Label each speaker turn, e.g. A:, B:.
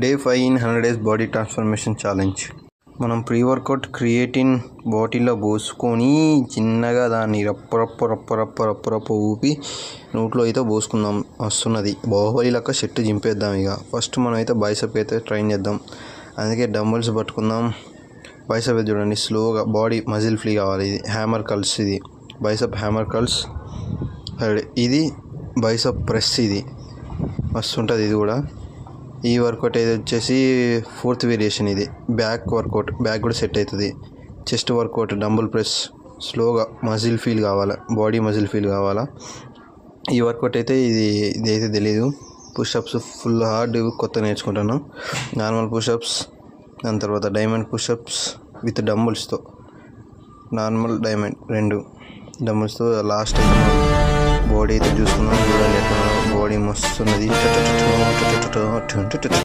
A: Day 5 in 100 days body transformation challenge. మనం pre workout creatine బాటిల్లో పోసుకొని చిన్నగా దాన్ని రప్ప ఊపి నోట్లో అయితే పోసుకుందాం. వస్తున్నది బాహుబలి లెక్క షెట్ చింపేద్దాం. ఇక ఫస్ట్ మనం అయితే బైసెప్ అయితే ట్రైన్ చేద్దాం. అందుకే డంబుల్స్ పట్టుకుందాం. బైసెప్ చూడండి స్లోగా బాడీ మజిల్ ఫ్రీ కావాలి. ఇది హ్యామర్ కల్స్, ఇది బైసెప్ హ్యామర్ కల్స్. ఇది బైసెప్ ప్రెస్, ఇది మస్తు ఉంటుంది. ఇది కూడా ఈ వర్కౌట్ అయితే వచ్చేసి 4th వేరియేషన్. ఇది బ్యాక్ వర్కౌట్, బ్యాక్ కూడా సెట్ అవుతుంది. చెస్ట్ వర్కౌట్ డంబుల్ ప్రెస్, స్లోగా మజిల్ ఫీల్ కావాలా, బాడీ మజిల్ ఫీల్ కావాలా. ఈ వర్కౌట్ అయితే ఇదైతే తెలీదు. పుషప్స్ ఫుల్ హార్డ్ కొత్త నేర్చుకుంటాను. నార్మల్ పుషప్స్, దాని తర్వాత డైమండ్ పుషప్స్ విత్ డంబుల్స్తో, నార్మల్ డైమండ్ 2 డంబుల్స్తో. లాస్ట్ అయితే బాడీ అయితే చూసుకున్నాం. చూడండి బాడీ మస్తు ఉన్నది.